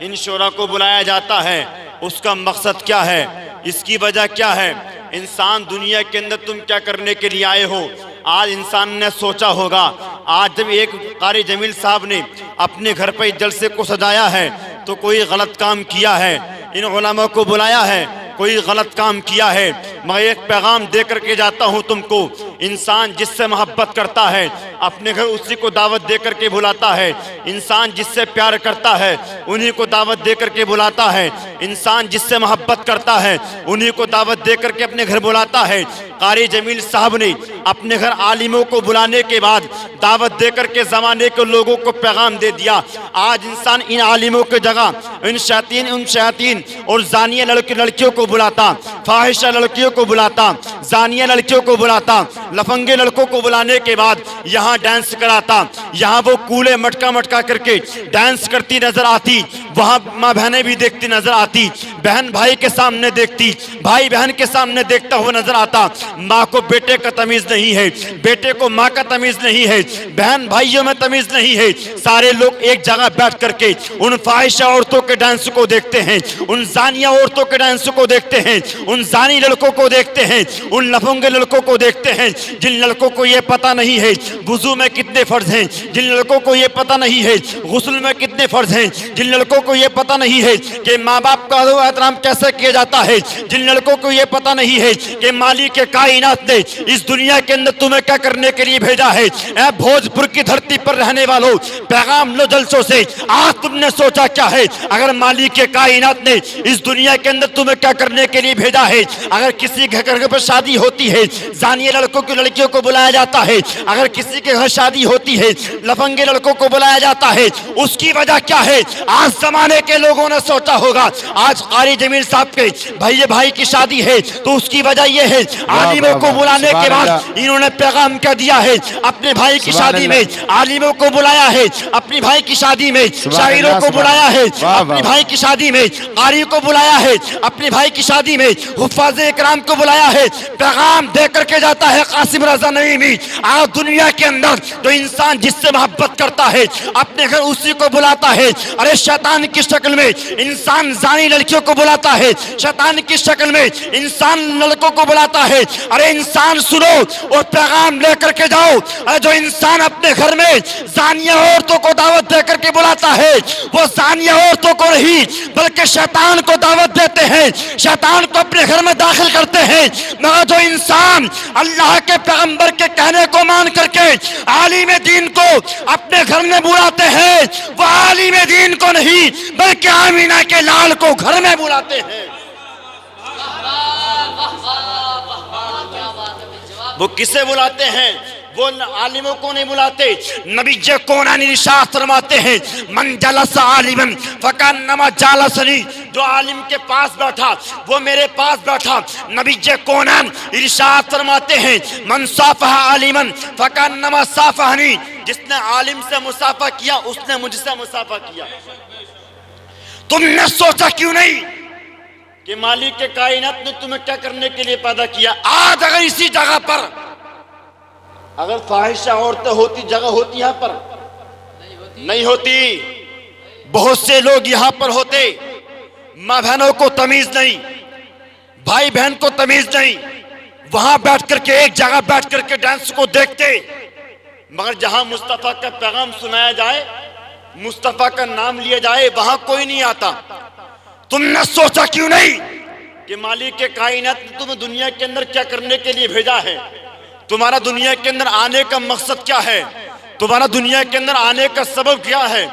ان شورا کو بلایا جاتا ہے، اس کا مقصد کیا ہے، اس کی وجہ کیا ہے؟ انسان دنیا کے اندر تم کیا کرنے کے لیے آئے ہو؟ آج انسان نے سوچا ہوگا، آج جب ایک قاری جمیل صاحب نے اپنے گھر پہ جلسے کو سجایا ہے تو کوئی غلط کام کیا ہے، ان علماء کو بلایا ہے، کوئی غلط کام کیا ہے۔ میں ایک پیغام دے کر کے جاتا ہوں تم کو، انسان جس سے محبت کرتا ہے اپنے گھر اسی کو دعوت دے کر کے بلاتا ہے، انسان جس سے پیار کرتا ہے انہی کو دعوت دے کر کے بلاتا ہے، انسان جس سے محبت کرتا ہے انہی کو دعوت دے کر کے اپنے گھر بلاتا ہے۔ قاری جمیل صاحب نے اپنے گھر عالموں کو بلانے کے بعد دعوت دے کر کے زمانے کے لوگوں کو پیغام دے دیا۔ آج انسان ان عالموں کی جگہ ان شیاطین اور زانیہ لڑکیوں کو بلاتا، فاحشہ لڑکیوں کو بلاتا، زانیہ لڑکیوں کو بلاتا، لفنگے لڑکوں کو بلانے کے بعد یہاں ڈانس کراتا، یہاں وہ کولے مٹکا کر کے ڈانس کرتی نظر آتی، وہاں ماں بہنیں بھی دیکھتی نظر آتی، بہن بھائی کے سامنے دیکھتی، بھائی بہن کے سامنے دیکھتا ہوا نظر آتا۔ ماں کو بیٹے کا تمیز نہیں ہے، بیٹے کو ماں کا تمیز نہیں ہے، بہن بھائیوں میں تمیز نہیں ہے، سارے لوگ ایک جگہ بیٹھ کر کے ان فاحشہ عورتوں کے ڈانس کو دیکھتے ہیں، ان زانیہ عورتوں کے ڈانس کو دیکھتے ہیں، ان زانی لڑکوں کو دیکھتے ہیں، ان لفنگے لڑکوں کو دیکھتے ہیں، جن لڑکوں کو یہ پتہ نہیں ہے وضو میں کتنے فرض ہیں، جن لڑکوں کو یہ پتہ نہیں ہے غسل میں کتنے فرض ہیں، جن لڑکوں کو یہ پتہ نہیں ہے کہ ماں باپ کا احترام کیسے کیا جاتا ہے، جن لڑکوں کو یہ پتہ نہیں ہے کہ مالک کائنات نے اس دنیا کے اندر تمہیں کیا کرنے کے لیے بھیجا ہے۔ اے بھوجپور کی دھرتی پر رہنے والوں، پیغام لو جلسوں سے، آج تم نے سوچا کیا ہے؟ اگر مالک کائنات نے اس دنیا کے اندر تمہیں کیا کرنے کے لیے بھیجا ہے؟ اگر کسی کے گھر پر شادی ہوتی ہے زانیہ لڑکیوں کو بلایا جاتا ہے، اگر کسی کے گھر شادی ہوتی ہے لفنگے لڑکوں کو بلایا جاتا ہے، اس کی وجہ کیا ہے؟ آج زمانے کے لوگوں نے سوچا ہوگا، آج قاری جمیل صاحب کے بھائی کی شادی ہے تو اس کی وجہ یہ ہے عالموں کو بلانے کے بعد انہوں نے پیغام کیا دیا ہے؟ اپنے بھائی کی شادی میں عالموں کو بلایا ہے، اپنی بھائی کی شادی میں شاعروں کو بلایا ہے، اپنی بھائی کی شادی میں قاری کو بلایا ہے، اپنی بھائی کی شادی میں حفاظ اکرام کو بلایا ہے، پیغام دے کر کے جاتا ہے قاسم رضا نعیمی۔ آج دنیا کے اندر تو انسان جس سے محبت کرتا ہے اپنے گھر اسی کو بلاتا ہے۔ ارے شیطان کی شکل میں انسان زانی لڑکیوں کو بلاتا ہے، شیطان کی شکل میں انسان لڑکوں کو بلاتا ہے۔ ارے انسان سنو اور پیغام لے کر کے جاؤ، ارے جو انسان اپنے گھر میں زانیہ عورتوں کو دعوت دے کر کے بلاتا ہے وہ زانیہ عورتوں کو نہیں بلکہ شیطان کو دعوت دیتے ہیں، شیطان کو اپنے گھر میں داخل کرتے ہیں۔ مگر جو انسان اللہ کے پیغمبر کے کہنے کو مان کر کے عالم دین کو اپنے گھر میں بلاتے ہیں وہ عالم دین کو نہیں بلکہ آمینہ کے لال کو گھر میں بلاتے ہیں۔ وہ کسے بلاتے ہیں؟ وہ عالموں کو نہیں بلاتے۔ نبی کونان ارشاد فرماتے ہیں من جلس عالما فکانما جالسنی، جو عالم کے پاس بیٹھا وہ میرے پاس بیٹھا۔ نبی کونان ارشاد فرماتے ہیں من صافح عالما فکانما صافحنی، جس نے عالم سے مصافحہ کیا اس نے مجھ سے مصافحہ کیا۔ تم نے سوچا کیوں نہیں کہ مالک کے کائنات نے تمہیں کیا کرنے کے لیے پیدا کیا؟ آج اگر اسی جگہ پر اگر فاحشہ عورتیں ہوتی، جگہ ہوتی یہاں پر نہیں ہوتی، بہت سے لوگ یہاں پر ہوتے، ماں بہنوں کو تمیز نہیں، بھائی بہن کو تمیز نہیں، وہاں بیٹھ کر کے ایک جگہ بیٹھ کر کے ڈانس کو دیکھتے۔ مگر جہاں مصطفیٰ کا پیغام سنایا جائے، مصطفیٰ کا نام لیا جائے، وہاں کوئی نہیں آتا۔ تم نے سوچا کیوں نہیں کہ مالک کے کائنات نے تمہیں دنیا کے اندر کیا کرنے کے لیے بھیجا ہے؟ تمہارا دنیا کے اندر آنے کا مقصد کیا ہے؟ تمہارا دنیا کے اندر آنے کا سبب کیا ہے؟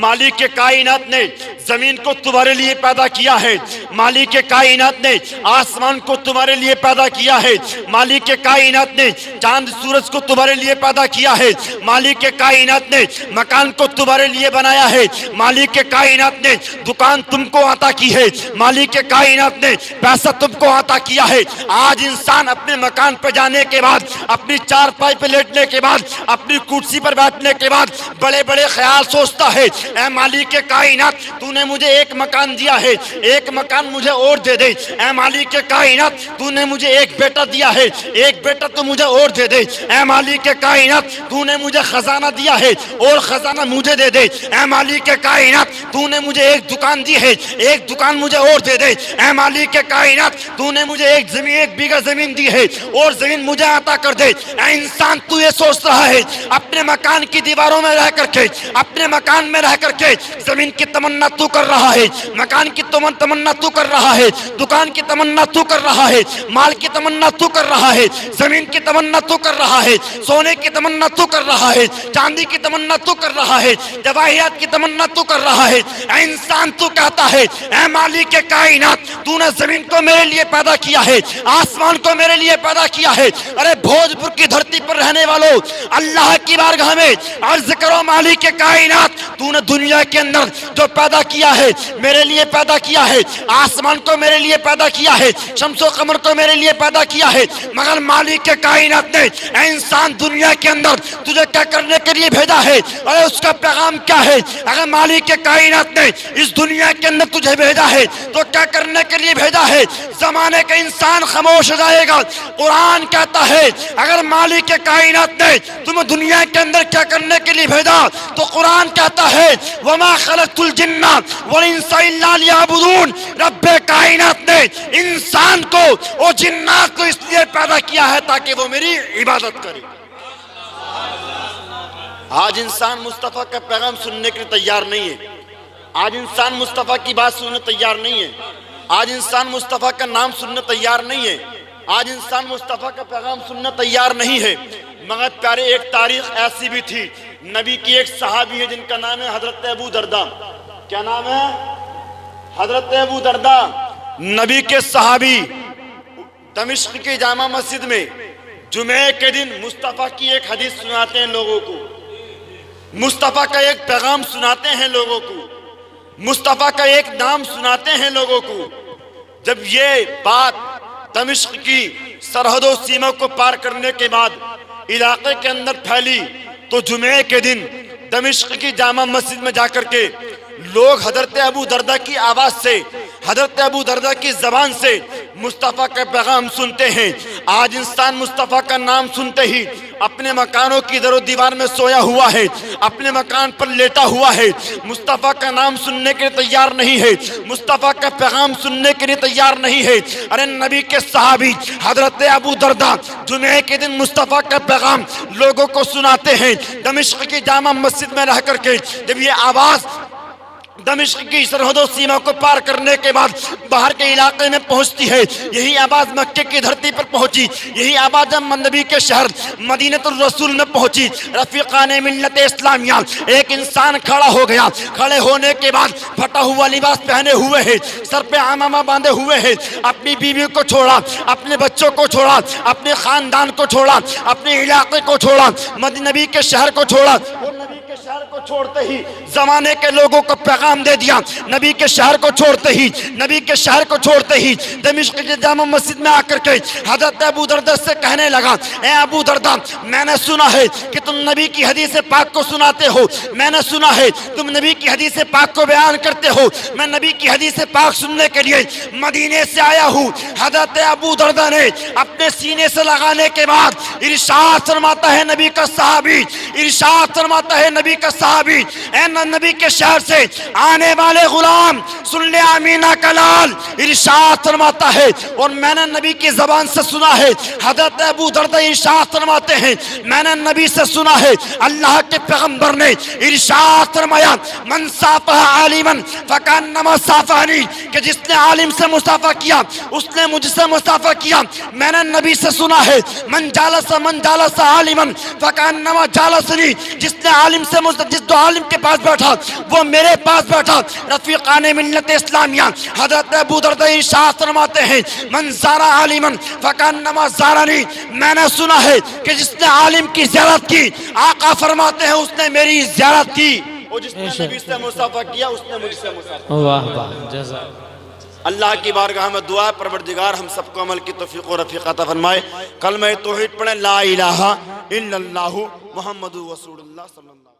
مالک کے کائنات نے زمین کو تمہارے لیے پیدا کیا ہے، مالک کے کائنات نے آسمان کو تمہارے لیے پیدا کیا ہے، مالک کے کائنات نے چاند سورج کو تمہارے لیے پیدا کیا ہے، مالک کے کائنات نے مکان کو تمہارے لیے بنایا ہے، مالک کے کائنات نے دکان تم کو عطا کی ہے، مالک کے کائنات نے پیسہ تم کو عطا کیا ہے۔ آج انسان اپنے مکان پہ جانے کے بعد، اپنی چارپائی پہ لیٹنے کے بعد، اپنی کرسی پر بیٹھنے کے بعد بڑے بڑے خیال سوچتا ہے اے مالک کائنات تو نے مجھے ایک مکان دیا ہے، ایک مکان مجھے اور دے دے۔ اے مالک کائنات تو نے مجھے ایک بیٹا دیا ہے، ایک بیٹا تو مجھے اور دے دے۔ اے مالک کائنات تو نے مجھے خزانہ دیا ہے اور خزانہ مجھے دے دے۔ اے مالک کائنات تو نے مجھے ایک دکان دی ہے، ایک دکان مجھے اور دے دے۔ اے مالک کائنات تو نے مجھے ایک بیگھہ زمین دی ہے اور زمین مجھے عطا کر دے۔ اے انسان تو یہ سوچ رہا ہے اپنے مکان کی دیواروں میں رہ کر کے، اپنے مکان میں رہ کر کے زمین کی تمنا تو کر رہا ہے، مکان کی تمنا تو کر رہا ہے، دکان کی تمنا تو کر رہا ہے، مال کی تمنا تو کر رہا ہے، زمین کی تمنا تو کر رہا ہے، سونے کی تمنا تو کر رہا ہے، چاندی کی تمنا تو کر رہا ہے، جواہرات کی تمنا تو کر رہا ہے۔ اے انسان تو کہتا ہے اے مالک کائنات تو نے زمین کو میرے لیے پیدا کیا ہے، آسمان کو میرے لیے پیدا کیا ہے۔ ارے بھوجپور کی دھرتی پر رہنے والوں، اللہ کی بارگاہ میں عرض کرو مالک کائنات تو نے دنیا کے اندر جو پیدا کیا ہے میرے لیے پیدا کیا ہے، آسمان کو میرے لیے پیدا کیا ہے، شمس و قمر کو میرے لیے پیدا کیا ہے، مگر مالک کائنات نے اے انسان دنیا کے اندر تجھے کیا کرنے کے لیے بھیجا ہے، اور اس کا پیغام کیا ہے؟ اگر مالک کائنات نے اس دنیا کے اندر تجھے بھیجا ہے تو کیا کرنے کے لیے بھیجا ہے؟ زمانے کا انسان خاموش ہو جائے گا۔ قرآن کہتا ہے اگر مالک کائنات نے تمہیں دنیا کے اندر کیا کرنے کے لیے بھیجا تو قرآن کہتا ہے وَمَا خَلَقْتُ الْجِنَّ وَالْإِنسَ إِلَّا لِيَعْبُدُونَ۔ رب کائنات نے انسان کو اور جنات کو اس لیے پیدا کیا ہے تاکہ وہ میری عبادت کرے۔ آج انسان مصطفیٰ کا پیغام سننے کے لیے تیار نہیں ہے، آج انسان مصطفیٰ کی بات سننے تیار نہیں ہے، آج انسان مصطفیٰ کا نام سننے تیار نہیں ہے، آج انسان مصطفیٰ کا پیغام سننے تیار نہیں ہے۔ مگر پیارے ایک تاریخ ایسی بھی تھی، نبی کی ایک صحابی ہے جن کا نام ہے حضرت ابو درداء۔ کیا نام ہے؟ حضرت ابو درداء، نبی کے صحابی، دمشق کی جامع مسجد میں جمعے کے دن مصطفیٰ کی ایک حدیث سناتے ہیں لوگوں کو، مصطفیٰ کا ایک پیغام سناتے ہیں لوگوں کو، مصطفیٰ کا ایک نام سناتے ہیں لوگوں کو۔ جب یہ بات دمشق کی سرحد و سیما کو پار کرنے کے بعد علاقے کے اندر پھیلی تو جمعے کے دن دمشق کی جامع مسجد میں جا کر کے لوگ حضرت ابو درداء کی آواز سے، حضرت ابو درداء کی زبان سے مصطفیٰ کا پیغام سنتے ہیں۔ آج انسان مصطفیٰ کا نام سنتے ہی اپنے مکانوں کی در و دیوار میں سویا ہوا ہے، اپنے مکان پر لیٹا ہوا ہے، مصطفیٰ کا نام سننے کے لیے تیار نہیں ہے، مصطفیٰ کا پیغام سننے کے لیے تیار نہیں ہے۔ ارے نبی کے صحابی حضرت ابو درداء جمعے کے دن مصطفیٰ کا پیغام لوگوں کو سناتے ہیں دمشق کی جامع مسجد میں رہ کر کے۔ جب یہ آواز دمشق کی سرحد و سیما کو پار کرنے کے بعد باہر کے علاقے میں پہنچتی ہے، یہی آواز مکے کی دھرتی پر پہنچی، یہی آواز جب نبی کے شہر مدینہ الرسول میں پہنچی، رفیقان ملت اسلامیہ ایک انسان کھڑا ہو گیا، کھڑے ہونے کے بعد پھٹا ہوا لباس پہنے ہوئے ہے، سر پہ عمامہ باندھے ہوئے ہے، اپنی بیوی کو چھوڑا، اپنے بچوں کو چھوڑا، اپنے خاندان کو چھوڑا، اپنے علاقے کو چھوڑا، نبی کے شہر کو چھوڑا، اور نبی کے شہر کو چھوڑتے ہی زمانے کے لوگوں کو پیغام دے دیا۔ نبی کے شہر کو چھوڑتے ہی، نبی کے شہر کو چھوڑتے ہی دمشق کی جامع مسجد میں آ کر کے حضرت ابو درداء سے کہنے لگا اے ابو درداء میں نے سنا ہے کہ تم نبی کی حدیث پاک کو سناتے ہو، میں نے سنا ہے تم نبی کی حدیث پاک کو بیان کرتے ہو، میں نبی کی حدیث پاک سننے کے لیے مدینے سے آیا ہوں۔ حضرت ابو درداء نے اپنے سینے سے لگانے کے بعد ارشاد فرماتا ہے نبی کا صحابی، ارشاد فرماتا ہے نبی کا صحابی اے نبی کے شہر سے آنے والے غلام سن لے آمینہ کلال، ارشاد فرماتا ہے اور میں نے نبی کی زبان سے سنا ہے، حضرت ابو درداء ارشاد فرماتے ہیں میں نے نبی سے سنا ہے، اللہ کے پیغمبر نے ارشاد فرمایا من صافح عالما فکانما صافحنی، کہ جس نے عالم سے مصافحہ کیا اس نے مجھ سے مصافحہ کیا۔ میں نے نبی سے سنا ہے من جالس عالما فکانما جالسنی، جس نے عالم سے جس جو عالم کے پاس بیٹھا وہ میرے پاس بیٹھا۔ رفیقان ملت اسلامیہ حضرت ابو درداء ارشاد فرماتے ہیں من زار عالما فکانما زارنی، میں نے سنا ہے کہ جس نے عالم کی زیارت کی آقا فرماتے ہیں اس نے میری زیارت کی، اور جس نے نبی سے مصافحہ کیا اس نے مجھ سے مصافحہ۔ واہ واہ جزاک اللہ کی بارگاہ میں دعا ہے پروردگار ہم سب کو عمل کی توفیق و رفیق عطا فرمائے۔ کلمہ توحید پڑھیں لا الہ الا اللہ محمد رسول اللہ صلی اللہ علیہ وسلم۔